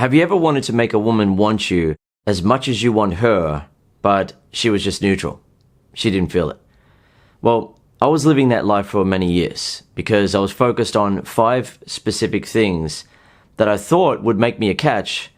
Have you ever wanted to make a woman want you as much as you want her, but she was just neutral? She didn't feel it. Well, I was living that life for many years because I was focused on 5 specific things that I thought would make me a catch,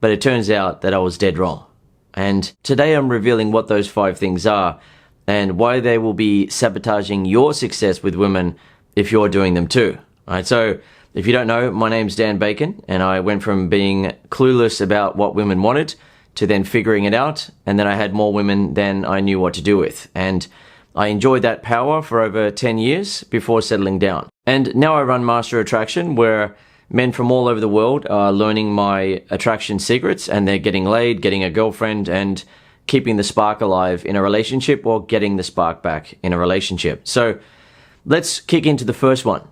but it turns out that I was dead wrong. And today I'm revealing what those 5 things are and why they will be sabotaging your success with women if you're doing them too. Alright, so if you don't know, my name's Dan Bacon, and I went from being clueless about what women wanted to then figuring it out, and then I had more women than I knew what to do with. And I enjoyed that power for over 10 years before settling down. And now I run Master Attraction, where men from all over the world are learning my attraction secrets, and they're getting laid, getting a girlfriend, and keeping the spark alive in a relationship, or getting the spark back in a relationship. So let's kick into the first one.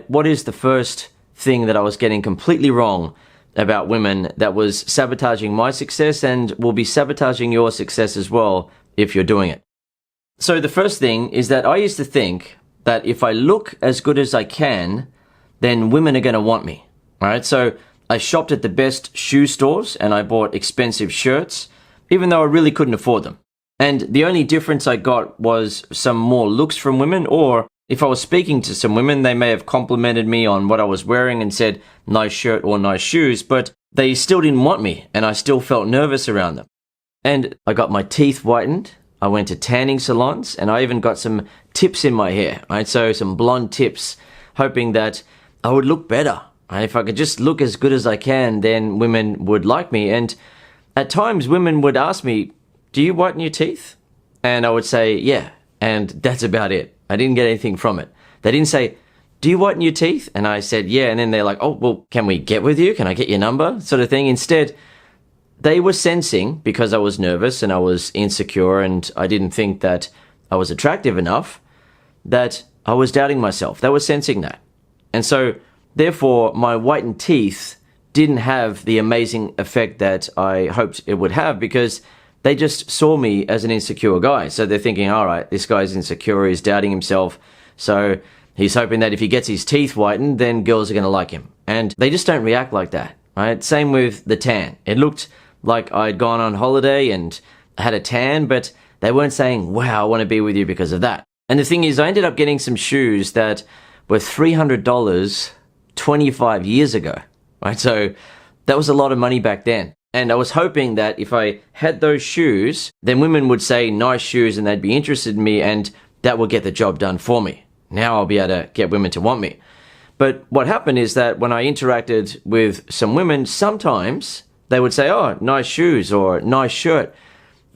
What is the first thing that I was getting completely wrong about women that was sabotaging my success and will be sabotaging your success as well if you're doing it? So the first thing is that I used to think that if I look as good as I can, then women are going to want me. All right, so I shopped at the best shoe stores and I bought expensive shirts, even though I really couldn't afford them. And the only difference I got was some more looks from women, or if I was speaking to some women, they may have complimented me on what I was wearing and said, nice shirt or nice shoes, but they still didn't want me and I still felt nervous around them. And I got my teeth whitened, I went to tanning salons, and I even got some tips in my hair, right? So some blonde tips, hoping that I would look better. Right? If I could just look as good as I can, then women would like me. And at times women would ask me, do you whiten your teeth? And I would say, yeah. And that's about it. I didn't get anything from it. They didn't say, do you whiten your teeth? And I said, yeah. And then they're like, oh, well, can we get with you? Can I get your number? Sort of thing. Instead, they were sensing, because I was nervous and I was insecure and I didn't think that I was attractive enough, that I was doubting myself. They were sensing that. And so, therefore, my whitened teeth didn't have the amazing effect that I hoped it would have, because they just saw me as an insecure guy. So they're thinking, all right, this guy's insecure, he's doubting himself. So he's hoping that if he gets his teeth whitened, then girls are going to like him. And they just don't react like that, right? Same with the tan. It looked like I'd gone on holiday and had a tan, but they weren't saying, wow, I want to be with you because of that. And the thing is, I ended up getting some shoes that were $300 25 years ago, right? So that was a lot of money back then. And I was hoping that if I had those shoes, then women would say nice shoes and they'd be interested in me, and that would get the job done for me. Now I'll be able to get women to want me. But what happened is that when I interacted with some women, sometimes they would say, oh, nice shoes or nice shirt.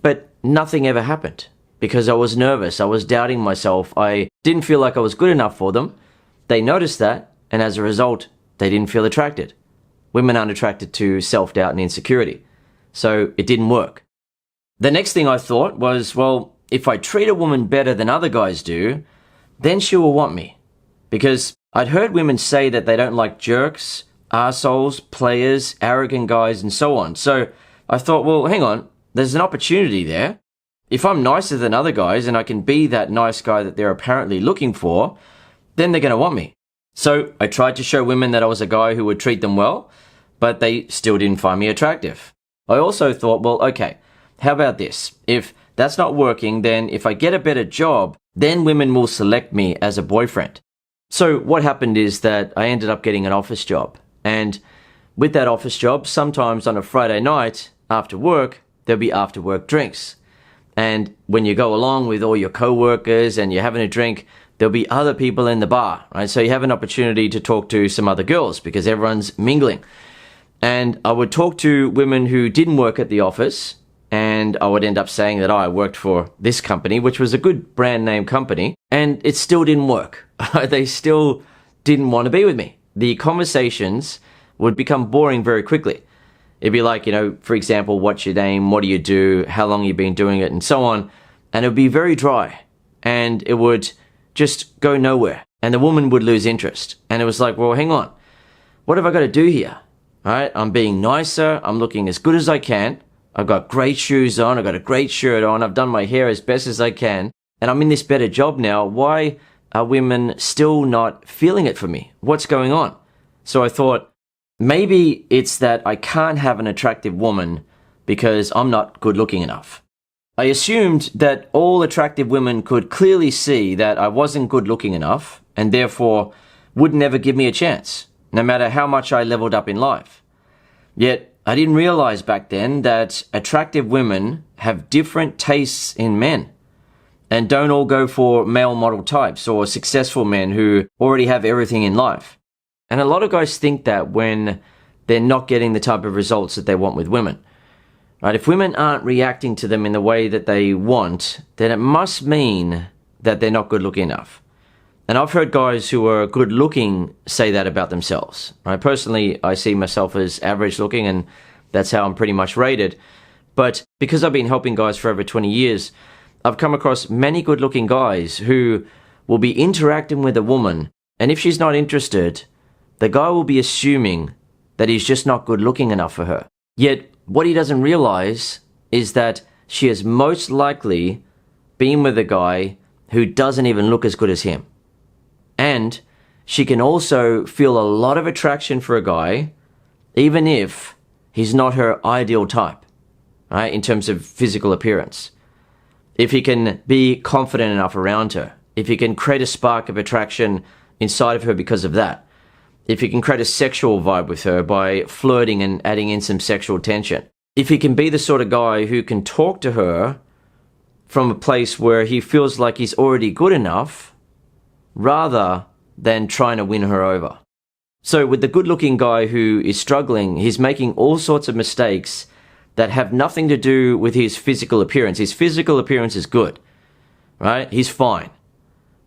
But nothing ever happened because I was nervous. I was doubting myself. I didn't feel like I was good enough for them. They noticed that, and as a result, they didn't feel attracted. Women aren't attracted to self-doubt and insecurity. So it didn't work. The next thing I thought was, well, if I treat a woman better than other guys do, then she will want me. Because I'd heard women say that they don't like jerks, arseholes, players, arrogant guys, and so on. So I thought, well, hang on, there's an opportunity there. If I'm nicer than other guys and I can be that nice guy that they're apparently looking for, then they're going to want me. So I tried to show women that I was a guy who would treat them well, but they still didn't find me attractive. I also thought, well, okay, how about this? If that's not working, then if I get a better job, then women will select me as a boyfriend. So what happened is that I ended up getting an office job. And with that office job, sometimes on a Friday night after work, there'll be after work drinks. And when you go along with all your co-workers and you're having a drink, there'll be other people in the bar, right? So you have an opportunity to talk to some other girls because everyone's mingling. And I would talk to women who didn't work at the office, and I would end up saying that I worked for this company, which was a good brand name company, and it still didn't work. They still didn't want to be with me. The conversations would become boring very quickly. It'd be like, for example, what's your name? What do you do? How long have you been doing it? And so on. And it would be very dry, and it would just go nowhere. And the woman would lose interest. And it was like, well, hang on. What have I got to do here? All right, I'm being nicer. I'm looking as good as I can. I've got great shoes on. I've got a great shirt on. I've done my hair as best as I can. And I'm in this better job now. Why are women still not feeling it for me? What's going on? So I thought, maybe it's that I can't have an attractive woman because I'm not good looking enough. I assumed that all attractive women could clearly see that I wasn't good looking enough and therefore would never give me a chance, no matter how much I leveled up in life. Yet, I didn't realize back then that attractive women have different tastes in men and don't all go for male model types or successful men who already have everything in life. And a lot of guys think that when they're not getting the type of results that they want with women. Right? If women aren't reacting to them in the way that they want, then it must mean that they're not good looking enough. And I've heard guys who are good looking say that about themselves. Right? Personally, I see myself as average looking, and that's how I'm pretty much rated. But because I've been helping guys for over 20 years, I've come across many good looking guys who will be interacting with a woman, and if she's not interested, the guy will be assuming that he's just not good looking enough for her. Yet, what he doesn't realize is that she has most likely been with a guy who doesn't even look as good as him. And she can also feel a lot of attraction for a guy, even if he's not her ideal type, right, in terms of physical appearance. If he can be confident enough around her, if he can create a spark of attraction inside of her because of that, if he can create a sexual vibe with her by flirting and adding in some sexual tension, if he can be the sort of guy who can talk to her from a place where he feels like he's already good enough rather than trying to win her over. So with the good-looking guy who is struggling, he's making all sorts of mistakes that have nothing to do with his physical appearance. His physical appearance is good, right? He's fine.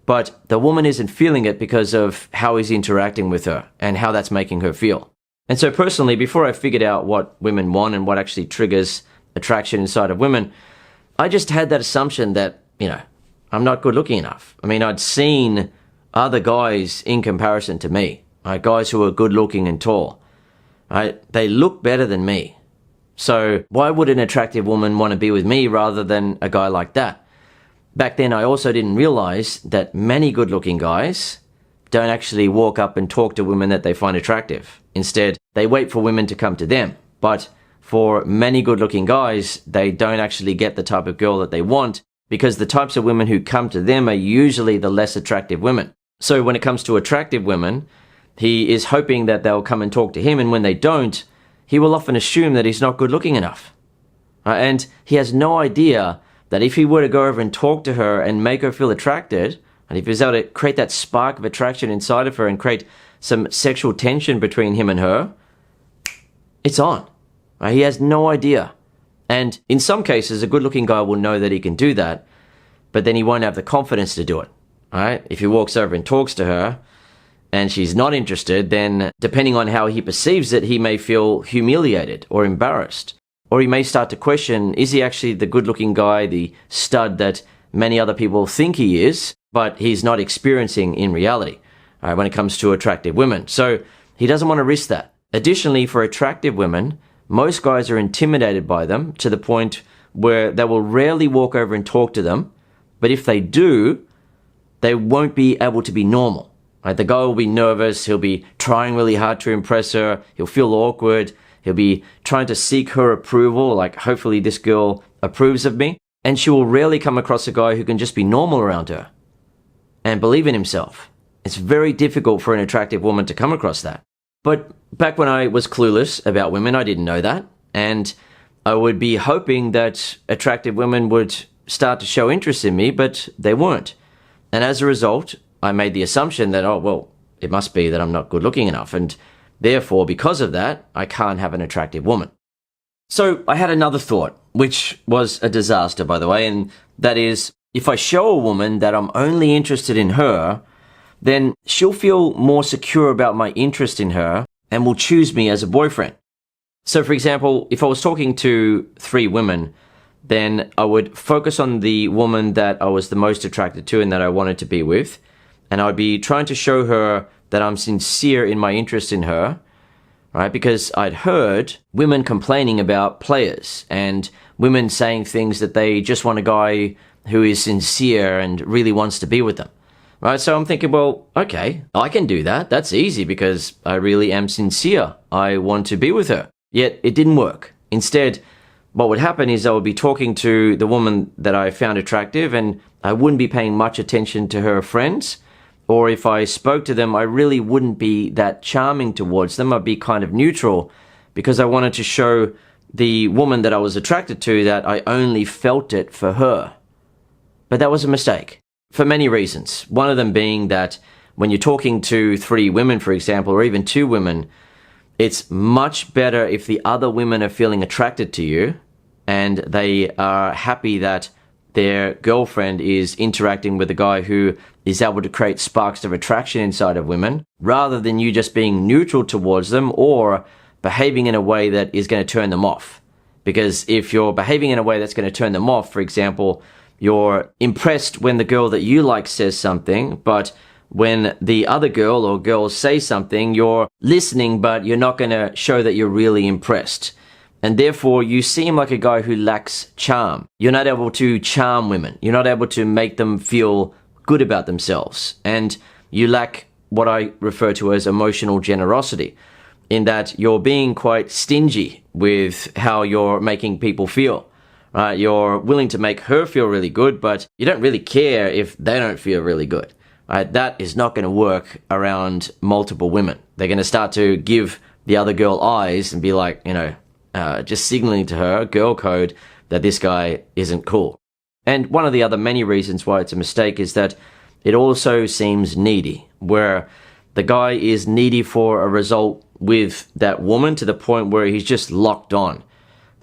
But the woman isn't feeling it because of how he's interacting with her and how that's making her feel. And so personally, before I figured out what women want and what actually triggers attraction inside of women, I just had that assumption that, I'm not good looking enough. I mean, I'd seen other guys in comparison to me, right? Guys who are good looking and tall, right? They look better than me. So why would an attractive woman want to be with me rather than a guy like that? Back then, I also didn't realize that many good-looking guys don't actually walk up and talk to women that they find attractive. Instead, they wait for women to come to them. But for many good-looking guys, they don't actually get the type of girl that they want because the types of women who come to them are usually the less attractive women. So when it comes to attractive women, he is hoping that they'll come and talk to him, and when they don't, he will often assume that he's not good-looking enough. And he has no idea that if he were to go over and talk to her and make her feel attracted, and if he was able to create that spark of attraction inside of her and create some sexual tension between him and her, it's on. He has no idea. And in some cases, a good-looking guy will know that he can do that, but then he won't have the confidence to do it. Right? If he walks over and talks to her and she's not interested, then depending on how he perceives it, he may feel humiliated or embarrassed. Or he may start to question, is he actually the good-looking guy, the stud that many other people think he is, but he's not experiencing in reality when it comes to attractive women. So he doesn't want to risk that. Additionally, for attractive women, most guys are intimidated by them to the point where they will rarely walk over and talk to them. But if they do, they won't be able to be normal. Right? The guy will be nervous. He'll be trying really hard to impress her. He'll feel awkward. He'll be trying to seek her approval, like hopefully this girl approves of me. And she will rarely come across a guy who can just be normal around her and believe in himself. It's very difficult for an attractive woman to come across that. But back when I was clueless about women, I didn't know that. And I would be hoping that attractive women would start to show interest in me, but they weren't. And as a result, I made the assumption that, it must be that I'm not good looking enough. And therefore, because of that, I can't have an attractive woman. So I had another thought, which was a disaster, by the way, and that is, if I show a woman that I'm only interested in her, then she'll feel more secure about my interest in her and will choose me as a boyfriend. So for example, if I was talking to 3 women, then I would focus on the woman that I was the most attracted to and that I wanted to be with, and I'd be trying to show her that I'm sincere in my interest in her, right? Because I'd heard women complaining about players and women saying things that they just want a guy who is sincere and really wants to be with them. right? So I'm thinking, well, okay, I can do that. That's easy because I really am sincere. I want to be with her. Yet it didn't work. Instead, what would happen is I would be talking to the woman that I found attractive and I wouldn't be paying much attention to her friends. Or if I spoke to them, I really wouldn't be that charming towards them. I'd be kind of neutral because I wanted to show the woman that I was attracted to that I only felt it for her. But that was a mistake for many reasons. One of them being that when you're talking to 3 women, for example, or even 2 women, it's much better if the other women are feeling attracted to you and they are happy that their girlfriend is interacting with a guy who is able to create sparks of attraction inside of women, rather than you just being neutral towards them or behaving in a way that is going to turn them off. Because if you're behaving in a way that's going to turn them off, for example, you're impressed when the girl that you like says something, but when the other girl or girls say something, you're listening, but you're not going to show that you're really impressed. And therefore, you seem like a guy who lacks charm. You're not able to charm women. You're not able to make them feel good about themselves. And you lack what I refer to as emotional generosity, in that you're being quite stingy with how you're making people feel. Right? You're willing to make her feel really good, but you don't really care if they don't feel really good. Right? That is not going to work around multiple women. They're going to start to give the other girl eyes and be like, just signaling to her, girl code, that this guy isn't cool. And one of the other many reasons why it's a mistake is that it also seems needy, where the guy is needy for a result with that woman to the point where he's just locked on.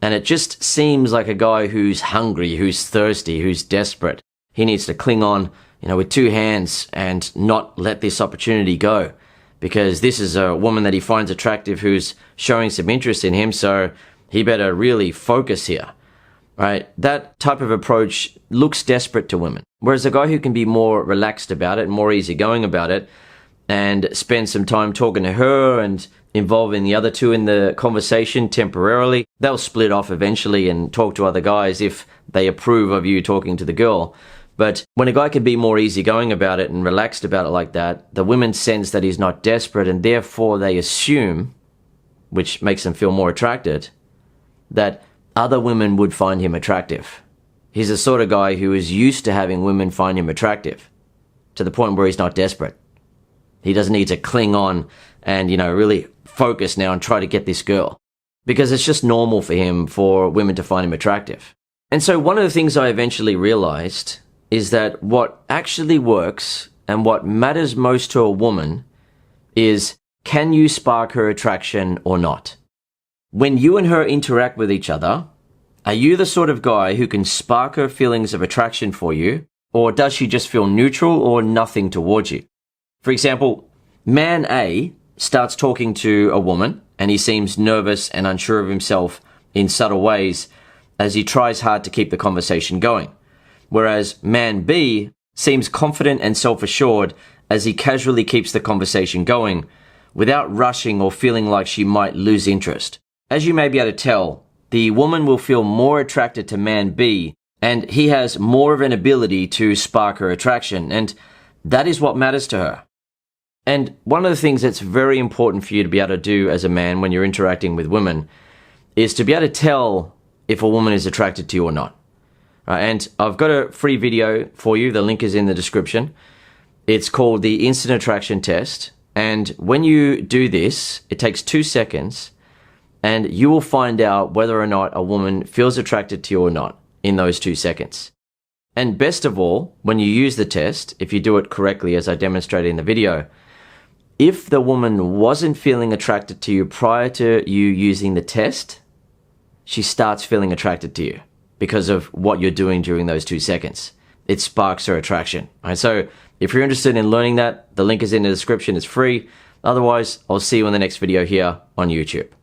And it just seems like a guy who's hungry, who's thirsty, who's desperate. He needs to cling on, with 2 hands and not let this opportunity go. Because this is a woman that he finds attractive who's showing some interest in him, so he better really focus here, right? That type of approach looks desperate to women. Whereas a guy who can be more relaxed about it, more easygoing about it, and spend some time talking to her and involving the other 2 in the conversation temporarily, they'll split off eventually and talk to other guys if they approve of you talking to the girl. But when a guy can be more easygoing about it and relaxed about it like that, the women sense that he's not desperate, and therefore they assume, which makes them feel more attracted, that other women would find him attractive. He's the sort of guy who is used to having women find him attractive, to the point where he's not desperate. He doesn't need to cling on and, really focus now and try to get this girl, because it's just normal for him for women to find him attractive. And so one of the things I eventually realized is that what actually works and what matters most to a woman is, can you spark her attraction or not? When you and her interact with each other, are you the sort of guy who can spark her feelings of attraction for you, or does she just feel neutral or nothing towards you? For example, man A starts talking to a woman and he seems nervous and unsure of himself in subtle ways as he tries hard to keep the conversation going. Whereas man B seems confident and self-assured as he casually keeps the conversation going without rushing or feeling like she might lose interest. As you may be able to tell, the woman will feel more attracted to man B, and he has more of an ability to spark her attraction, and that is what matters to her. And one of the things that's very important for you to be able to do as a man when you're interacting with women is to be able to tell if a woman is attracted to you or not. And I've got a free video for you. The link is in the description. It's called the Instant Attraction Test. And when you do this, it takes 2 seconds, and you will find out whether or not a woman feels attracted to you or not in those 2 seconds. And best of all, when you use the test, if you do it correctly as I demonstrated in the video, if the woman wasn't feeling attracted to you prior to you using the test, she starts feeling attracted to you because of what you're doing during those 2 seconds. It sparks her attraction. Right? So if you're interested in learning that, the link is in the description. It's free. Otherwise, I'll see you in the next video here on YouTube.